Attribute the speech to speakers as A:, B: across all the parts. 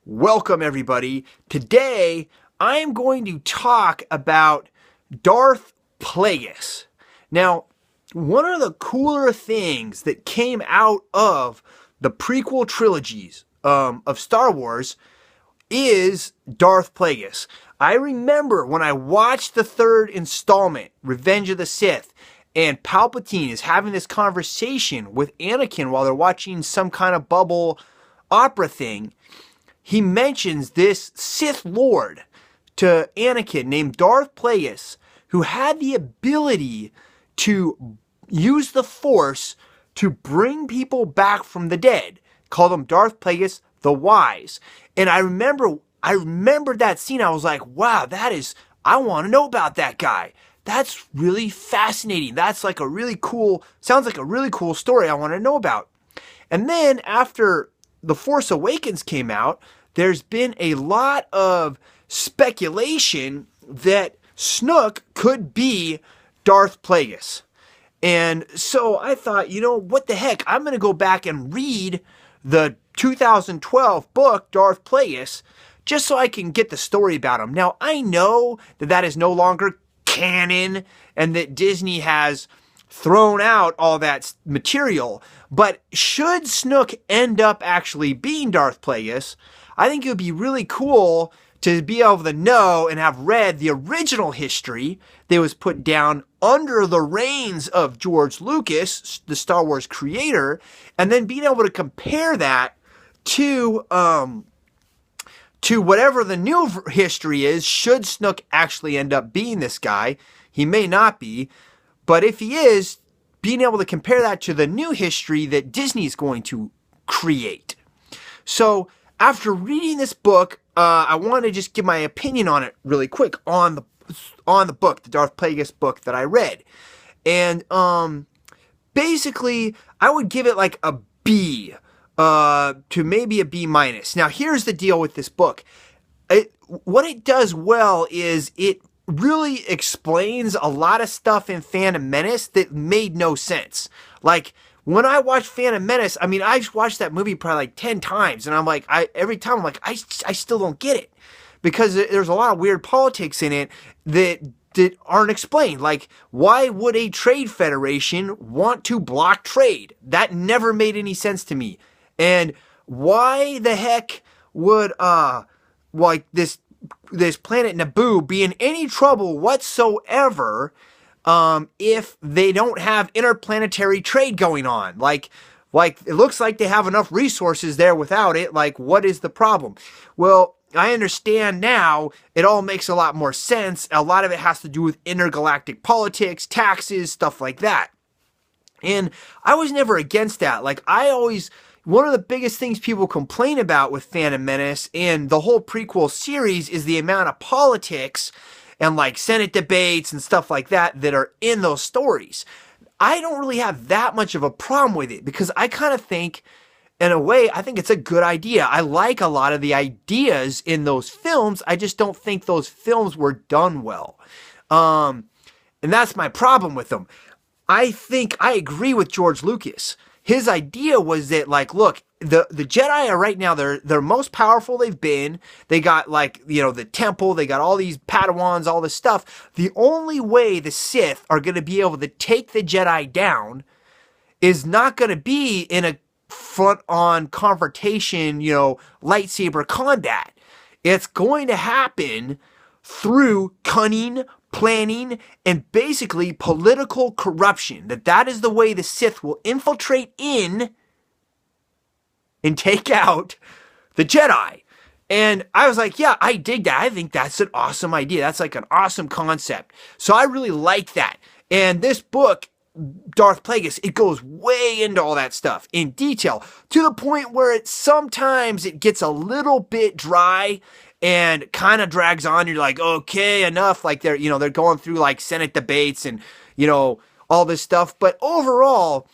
A: Welcome, everybody. Today, I am going to talk about Darth Plageuis. Now, one of the cooler things that came out of the prequel trilogies of Star Wars is Darth Plageuis. I remember when I watched the third installment, Revenge of the Sith, and Palpatine is having this conversation with Anakin while they're watching some kind of bubble opera thing. He mentions this Sith Lord to Anakin named Darth Plageuis, who had the ability to use the Force to bring people back from the dead. Called him Darth Plageuis the Wise. And I remembered that scene. I was like, wow, I want to know about that guy. That's really fascinating. That's like sounds like a really cool story I want to know about. And then after The Force Awakens came out, there's been a lot of speculation that Snoke could be Darth Plageuis. And so I thought, what the heck? I'm going to go back and read the 2012 book, Darth Plageuis, just so I can get the story about him. Now, I know that is no longer canon and that Disney has thrown out all that material, but should Snoke end up actually being Darth Plageuis, I think it would be really cool to be able to know and have read the original history that was put down under the reigns of George Lucas, the Star Wars creator, and then being able to compare that to whatever the new history is, should Snoke actually end up being this guy. He may not be, but if he is, being able to compare that to the new history that Disney is going to create. So after reading this book, I want to just give my opinion on it really quick on the book, the Darth Plageuis book that I read. And basically, I would give it like a B to maybe a B minus. Now, here's the deal with this book. What it does well is it really explains a lot of stuff in Phantom Menace that made no sense. Like, when I watched Phantom Menace, I've watched that movie probably like 10 times, and every time I'm like, I still don't get it. Because there's a lot of weird politics in it that aren't explained. Like, why would a trade federation want to block trade? That never made any sense to me. And why the heck would, this planet Naboo be in any trouble whatsoever if they don't have interplanetary trade going on? Like it looks like they have enough resources there without it. Like, what is the problem? Well, I understand now. It all makes a lot more sense. A lot of it has to do with intergalactic politics, taxes, stuff like that. And I was never against that. One of the biggest things people complain about with Phantom Menace and the whole prequel series is the amount of politics and like Senate debates and stuff like that are in those stories. I don't really have that much of a problem with it because I kind of think, in a way, I think it's a good idea. I like a lot of the ideas in those films. I just don't think those films were done well. And that's my problem with them. I think I agree with George Lucas. His idea was that, like, look, the Jedi are right now, they're most powerful they've been. They got, the temple, they got all these Padawans, all this stuff. The only way the Sith are going to be able to take the Jedi down is not going to be in a front-on confrontation, lightsaber combat. It's going to happen through cunning, planning, and basically political corruption. That is the way the Sith will infiltrate in and take out the Jedi. And I was like, yeah, I dig that. I think that's an awesome idea. That's like an awesome concept. So I really like that. And this book, Darth Plageuis, it goes way into all that stuff in detail to the point where sometimes it gets a little bit dry and kind of drags on. You're like, okay, enough. Like they're going through like Senate debates and, all this stuff. But overall,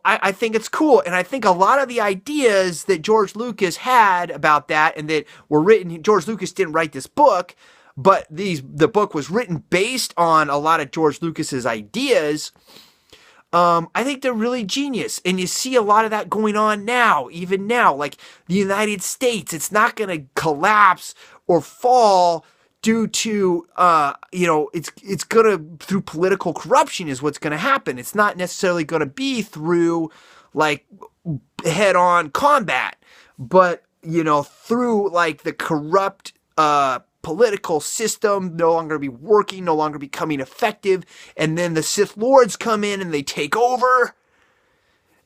A: I think it's cool. And I think a lot of the ideas that George Lucas had about that and that were written, George Lucas didn't write this book, but the book was written based on a lot of George Lucas's ideas. I think they're really genius. And you see a lot of that going on now, even now. Like the United States, it's not going to collapse or fall due to, it's going to, through political corruption is what's going to happen. It's not necessarily going to be through like head on combat, but, through like the corrupt, political system no longer be working, no longer becoming effective, and then the Sith Lords come in and they take over,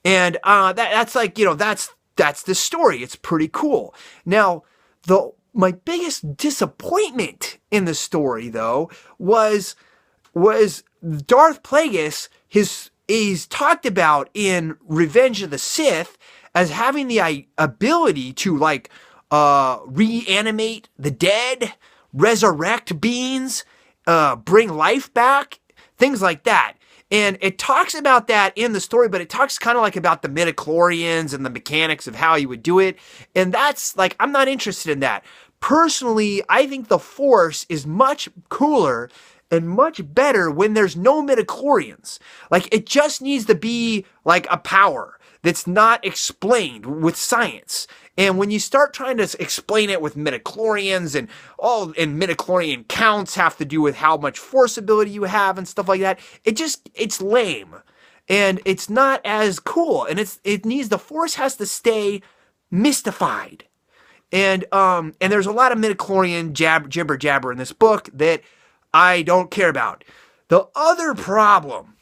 A: and that's the story. It's pretty cool. Now, my biggest disappointment in the story, though, was Darth Plagueis. He's talked about in Revenge of the Sith as having the ability to reanimate the dead, resurrect beings, bring life back, things like that. And it talks about that in the story, but it talks kind of like about the midichlorians and the mechanics of how you would do it. And that's I'm not interested in that. Personally, I think the Force is much cooler and much better when there's no midichlorians. It just needs to be a power that's not explained with science. And when you start trying to explain it with midichlorians and midichlorian counts have to do with how much force ability you have and stuff like that, it's lame. And it's not as cool. And the Force has to stay mystified. And there's a lot of midichlorian jibber jabber in this book that I don't care about. The other problem,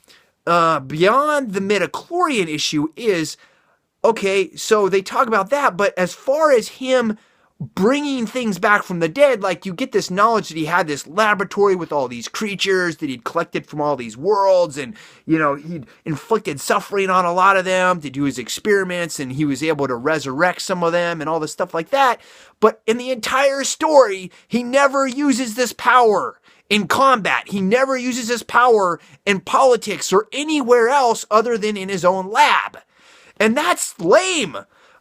A: beyond the midichlorian issue is, okay, so they talk about that, but as far as him bringing things back from the dead, you get this knowledge that he had this laboratory with all these creatures that he'd collected from all these worlds, and, he'd inflicted suffering on a lot of them to do his experiments, and he was able to resurrect some of them and all this stuff like that. But in the entire story, he never uses this power in combat. He never uses his power in politics or anywhere else other than in his own lab. And that's lame.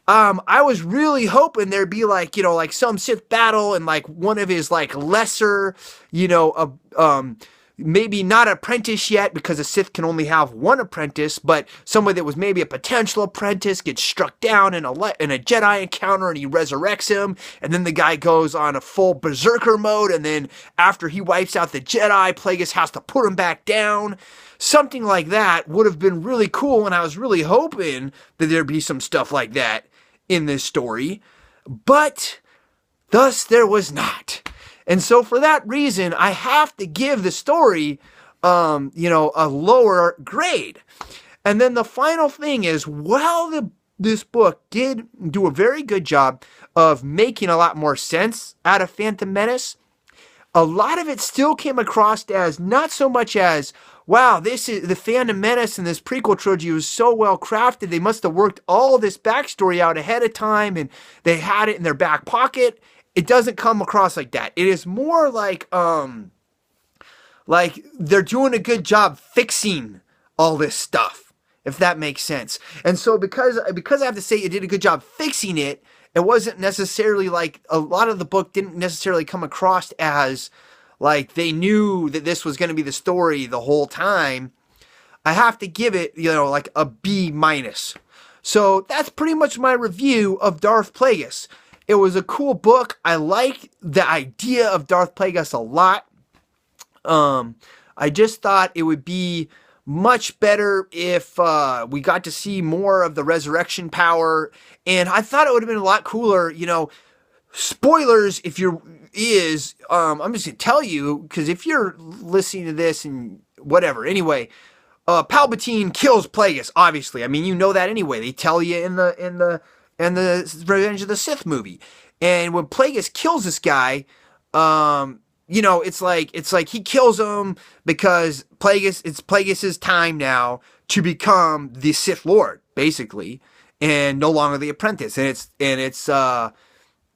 A: I was really hoping there'd be some Sith battle and one of his lesser, maybe not apprentice yet, because a Sith can only have one apprentice, but someone that was maybe a potential apprentice gets struck down in a Jedi encounter and he resurrects him, and then the guy goes on a full berserker mode, and then after he wipes out the Jedi, Plagueis has to put him back down. Something like that would have been really cool, and I was really hoping that there'd be some stuff like that in this story, but thus there was not. And so for that reason, I have to give the story, a lower grade. And then the final thing is, while this book did do a very good job of making a lot more sense out of Phantom Menace, a lot of it still came across as not so much as, wow, this is the Phantom Menace and this prequel trilogy was so well crafted. They must have worked all this backstory out ahead of time and they had it in their back pocket. It doesn't come across like that. It is more like they're doing a good job fixing all this stuff, if that makes sense. And so because I have to say it did a good job fixing it, it wasn't necessarily a lot of the book didn't necessarily come across as they knew that this was going to be the story the whole time. I have to give it, a B minus. So that's pretty much my review of Darth Plagueis. It was a cool book. I like the idea of Darth Plagueis a lot. I just thought it would be much better if we got to see more of the resurrection power. And I thought it would have been a lot cooler, spoilers I'm just going to tell you, because if you're listening to this and whatever, anyway, Palpatine kills Plagueis, obviously. I mean, you know that anyway. They tell you in the Revenge of the Sith movie. And when Plagueis kills this guy, it's like he kills him because it's Plagueis' time now to become the Sith Lord, basically, and no longer the apprentice. And it's Palpatine,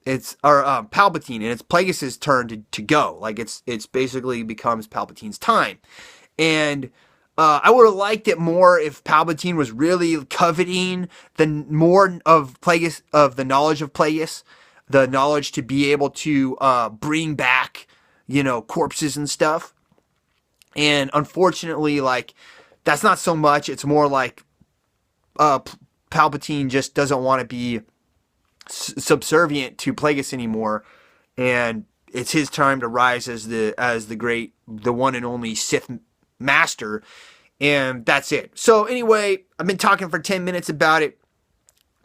A: and it's Plagueis' turn to go. It's basically becomes Palpatine's time. And I would have liked it more if Palpatine was really coveting more of Plagueis, of the knowledge of Plagueis, the knowledge to be able to bring back, corpses and stuff. And unfortunately, That's not so much. It's more like Palpatine just doesn't want to be subservient to Plagueis anymore, and it's his time to rise as the great, the one and only Sith master, and that's it. So anyway, I've been talking for 10 minutes about it.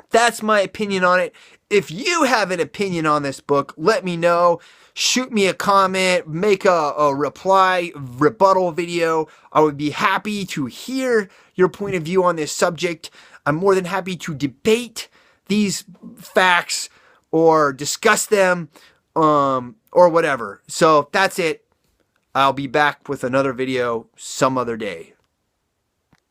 A: That's my opinion on it. If you have an opinion on this book, let me know. Shoot me a comment, make a reply, rebuttal video. I would be happy to hear your point of view on this subject. I'm more than happy to debate these facts or discuss them, or whatever. So that's it. I'll be back with another video some other day.